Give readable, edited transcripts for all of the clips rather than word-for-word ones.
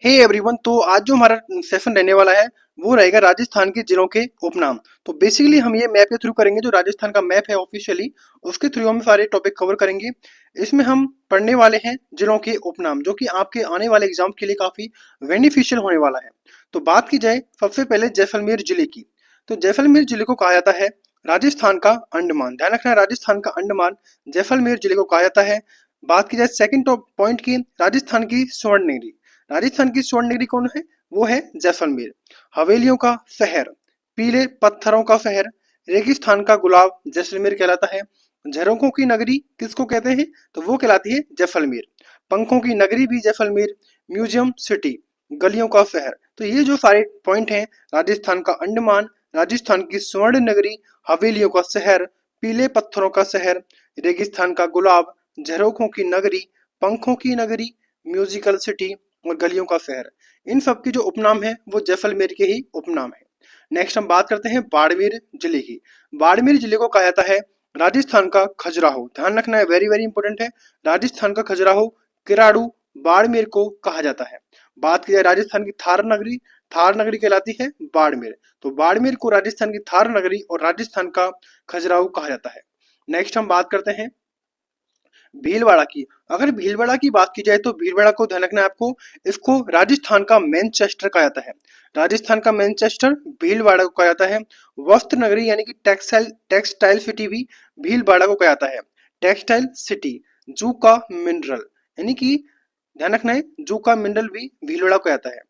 Hey everyone, तो आज जो हमारा सेशन रहने वाला है वो रहेगा राजस्थान के जिलों के उपनाम। तो बेसिकली हम ये मैप के थ्रू करेंगे, जो राजस्थान का मैप है ऑफिशियली उसके थ्रू हम सारे टॉपिक कवर करेंगे। इसमें हम पढ़ने वाले हैं जिलों के उपनाम, जो कि आपके आने वाले एग्जाम के लिए काफी बेनिफिशियल होने वाला है। तो बात की जाए सबसे पहले जैसलमेर जिले की, तो जैसलमेर जिले को कहा जाता है राजस्थान का अंडमान। ध्यान रखना है, राजस्थान का अंडमान जैसलमेर जिले को कहा जाता है। बात की जाए सेकंड टॉप पॉइंट की, राजस्थान की स्वर्णगिरी। राजस्थान की स्वर्णगिरी कौन है? वो है जैसलमेर। हवेलियों का शहर, पीले पत्थरों का शहर, रेगिस्तान का गुलाब जैसलमेर कहलाता है। झरोखों की नगरी किसको कहते हैं? तो वो कहलाती है जैसलमेर। पंखों की नगरी भी जैसलमेर। म्यूजियम सिटी, गलियों का शहर। तो ये जो सारे पॉइंट हैं, राजस्थान का अंडमान, राजस्थान की स्वर्ण नगरी, हवेलियों का शहर, पीले पत्थरों का शहर, रेगिस्तान का गुलाब, झरोखों की नगरी, पंखों की नगरी, म्यूजिकल सिटी और गलियों का शहर, इन सब के जो उपनाम है वो जैसलमेर के ही उपनाम है। नेक्स्ट हम बात करते हैं बाड़मेर जिले की। बाड़मेर जिले को कहा जाता है राजस्थान का खजुराहो। ध्यान रखना है, वेरी वेरी इंपॉर्टेंट है। राजस्थान का खजुराहो किराड़ू बाड़मेर को कहा जाता है। बात की जाए राजस्थान की थार नगरी, थार नगरी कहलाती है बाड़मेर। तो बाड़मेर को राजस्थान की थार नगरी और राजस्थान का खजुराहो कहा जाता है। नेक्स्ट हम बात करते हैं भीलवाड़ा की। अगर भीलवाड़ा की बात की जाए तो भीलवाड़ा को ध्यान रखना है आपको, इसको राजस्थान का मैनचेस्टर कहा जाता है। राजस्थान का मैनचेस्टर भीलवाड़ा को कहा जाता है। वस्त्र नगरी यानी कि टेक्सटाइल टेक्सटाइल सिटी भी भीलवाड़ा को कहा जाता है। टेक्सटाइल सिटी, जू का मिनरल, यानी कि ध्यान रखना है जू का मिनरल भी भीलवाड़ा को कहा जाता है।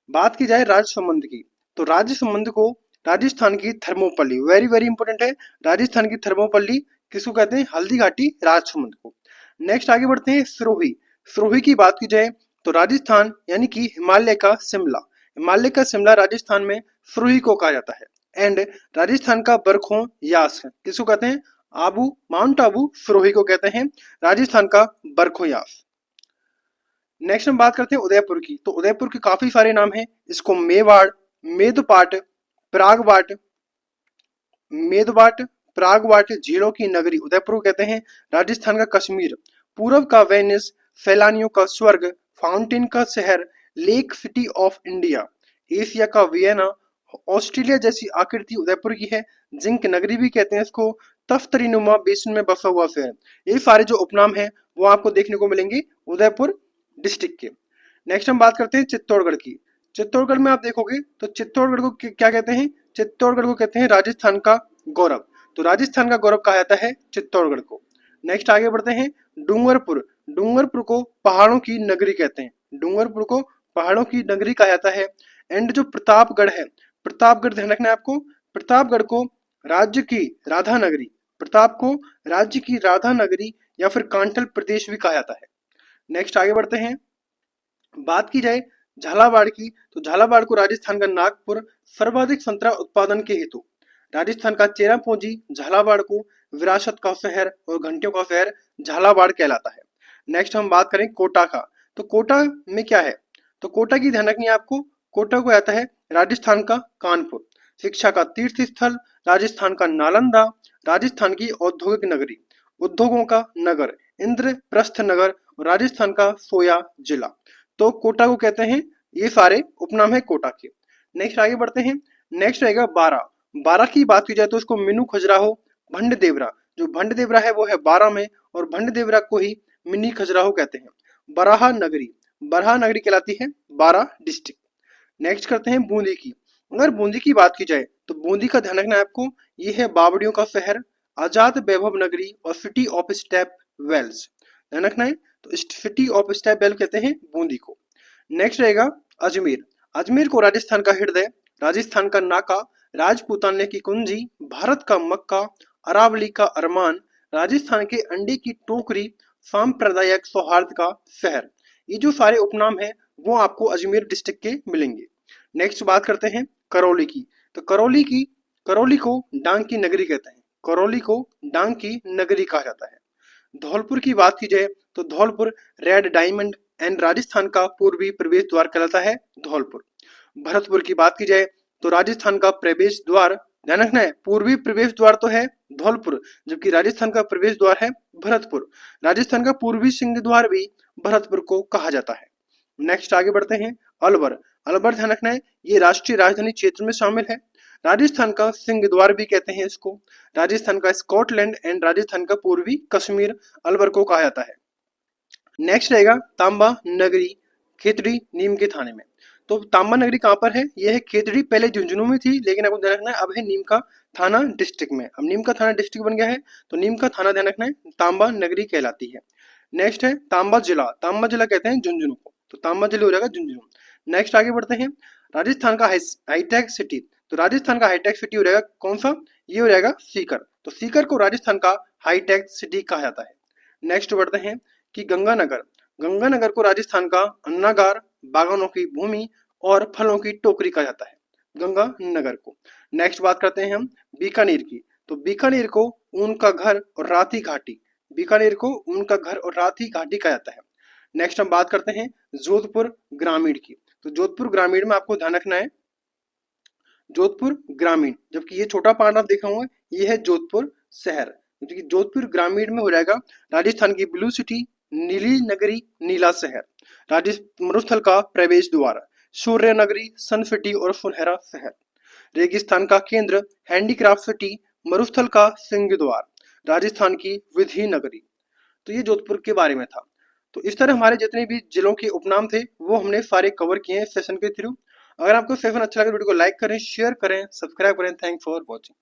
बात की जाए राजसमंद की, तो राजसमंद को राजस्थान की थर्मोपल्ली, वेरी वेरी इंपॉर्टेंट है। राजस्थान की थर्मोपल्ली किसको कहते हैं? हल्दी घाटी राजसमंद को। नेक्स्ट आगे बढ़ते हैं सिरोही। सिरोही की बात की जाए तो राजस्थान यानी कि हिमालय का शिमला, हिमालय का शिमला राजस्थान में सिरोही को कहा जाता है। एंड राजस्थान का बरखों यास किसको कहते हैं? आबू, माउंट आबू सिरोही को कहते हैं राजस्थान का बरखों यास। नेक्स्ट हम बात करते हैं उदयपुर की, तो उदयपुर के काफी सारे नाम हैं। इसको मेवाड़, मेदपाट, प्रागवाट, मेदवाट, प्रागवाट, झीलों की नगरी उदयपुर को कहते हैं। राजस्थान का कश्मीर, पूरब का वेनिस, सैलानियों का स्वर्ग, फाउंटेन का शहर, lake city of India, Asia का वियना, ऑस्ट्रेलिया जैसी आकृति उदयपुर की है। जिंक नगरी भी कहते हैं इसको। तख्तरी नुमा बेसिन में बसा हुआ शहर। ये सारे जो उपनाम हैं वो आपको देखने को मिलेंगे उदयपुर डिस्ट्रिक्ट के। नेक्स्ट हम बात करते हैं चित्तौड़गढ़ की। चित्तौड़गढ़ में आप देखोगे तो चित्तौड़गढ़ को क्या कहते हैं? चित्तौड़गढ़ को कहते हैं राजस्थान का गौरव। तो राजस्थान का गौरव कहा जाता है चित्तौड़गढ़ को। नेक्स्ट आगे बढ़ते हैं डूंगरपुर। डूंगरपुर को पहाड़ों की नगरी कहते हैं। डूंगरपुर को पहाड़ों की नगरी कहा जाता है। एंड जो प्रतापगढ़ है, प्रतापगढ़ ध्यान रखना है आपको, प्रतापगढ़ को राज्य की राधा नगरी, प्रताप को राज्य की राधा नगरी या फिर कांठल प्रदेश भी कहा जाता है। नेक्स्ट आगे बढ़ते हैं, बात की जाए झालावाड़ की, तो झालावाड़ को राजस्थान का नागपुर, सर्वाधिक संतरा उत्पादन के हेतु। राजस्थान का चेरापूंजी झालावाड़ को विरासत का शहर और घंटियों का शहर झालावाड़ कहलाता है। नेक्स्ट हम बात करें कोटा का, तो कोटा में क्या है? तो कोटा की ध्यान रखनी है आपको, कोटा को आता है राजस्थान का कानपुर। शिक्षा का तीर्थ स्थल राजस्थान का नालंदा, राजस्थान की औद्योगिक नगरी, उद्योगों का नगर इंद्रप्रस्थ नगर, और राजस्थान का सोया जिला। तो कोटा को कहते हैं, ये सारे उपनाम है कोटा के। नेक्स्ट आगे बढ़ते हैं, नेक्स्ट रहेगा बारा। बारा की बात की जाए तो उसको मिनू खजुराहो, भंड देवरा, जो भंड देवरा है वो है बारा में, और भंड देवरा को ही मिनी खजुराहो कहते हैं। बराहा नगरी, बराहा नगरी कहलाती है बारा डिस्ट्रिक्ट। नेक्स्ट करते हैं बूंदी की। अगर बूंदी की बात की जाए तो बूंदी का ध्यान रखना है आपको, ये है बावड़ियों का शहर, आजाद वैभव नगरी और सिटी ऑफ स्टेप वेल्स। ध्यान रखना है, तो सिटी ऑफ स्टेप वेल कहते हैं बूंदी को। नेक्स्ट रहेगा अजमेर। अजमेर को राजस्थान का हृदय, राजस्थान का नाका, राजपूताने की कुंजी, भारत का मक्का, अरावली का अरमान, राजस्थान के अंडे की टोकरी, सांप्रदायिक सौहार्द का शहर। ये जो सारे उपनाम हैं वो आपको अजमेर डिस्ट्रिक्ट के मिलेंगे। नेक्स्ट बात करते हैं करौली की, तो करौली को डांग की नगरी कहते हैं। करौली को डांग की नगरी कहा जाता है। धौलपुर की बात की जाए तो Dholpur red diamond and Rajasthan का पूर्वी प्रवेश द्वार कहलाता है धौलपुर। भरतपुर की बात की जाए तो राजस्थान का प्रवेश द्वार, ध्यान रखना है पूर्वी प्रवेश द्वार तो है धौलपुर, जबकि राजस्थान का प्रवेश द्वार है भरतपुर। राजस्थान का पूर्वी सिंह द्वार भी भरतपुर को कहा जाता है। नेक्स्ट आगे बढ़ते हैं। अलवर, अलवर ध्यान रखना है ये राष्ट्रीय राजधानी क्षेत्र में शामिल है। राजस्थान का सिंह द्वार भी कहते हैं इसको। राजस्थान का स्कॉटलैंड एंड राजस्थान का पूर्वी कश्मीर अलवर को कहा जाता है। नेक्स्ट रहेगा तांबा नगरी, खेतड़ी नीम के थाने में। तो तांबा नगरी कहाँ पर है? यह है खेतड़ी, पहले झुंझुनू में थी लेकिन आपको ध्यान रखना है अब है नीम का थाना डिस्ट्रिक्ट में। अब नीम का थाना डिस्ट्रिक्ट बन गया है तो नीम का थाना ध्यान रखना है तांबा नगरी कहलाती है। नेक्स्ट है तांबा जिला, तांबा जिला कहते हैं झुंझुनू को, तो तांबा जिला हो जाएगा झुंझुनू। नेक्स्ट आगे बढ़ते हैं। राजस्थान का हाईटेक सिटी, तो राजस्थान का हाईटेक सिटी हो जाएगा कौन सा? ये हो जाएगा सीकर। तो सीकर को राजस्थान का हाईटेक सिटी कहा जाता है। नेक्स्ट बढ़ते हैं कि गंगानगर, गंगानगर को राजस्थान का अन्नागार, बागानों की भूमि और फलों की टोकरी कहा जाता है गंगानगर को। नेक्स्ट बात करते हैं हम बीकानेर की, तो बीकानेर को ऊन का घर और राती घाटी, बीकानेर को ऊन का घर और राती घाटी कहा जाता है। नेक्स्ट हम बात करते हैं जोधपुर ग्रामीण की, तो जोधपुर ग्रामीण में आपको ध्यान रखना है जोधपुर ग्रामीण, जबकि ये छोटा पार्ट आप देखा होगा ये है जोधपुर शहर, क्योंकि जोधपुर ग्रामीण में हो जाएगा राजस्थान की ब्लू सिटी, नीली नगरी, नीला शहर, राजस्थान मरुस्थल का प्रवेश द्वार, सूर्य नगरी, सन सिटी और सुनहरा शहर, रेगिस्तान का केंद्र, हैंडीक्राफ्ट सिटी, मरुस्थल का सिंह द्वार, राजस्थान की विधि नगरी। तो ये जोधपुर के बारे में था। तो इस तरह हमारे जितने भी जिलों के उपनाम थे वो हमने सारे कवर किए हैं सेशन के थ्रू। अगर आपको सेशन अच्छा लगे वीडियो को लाइक करें, शेयर करें, सब्सक्राइब करें। Thanks for watching.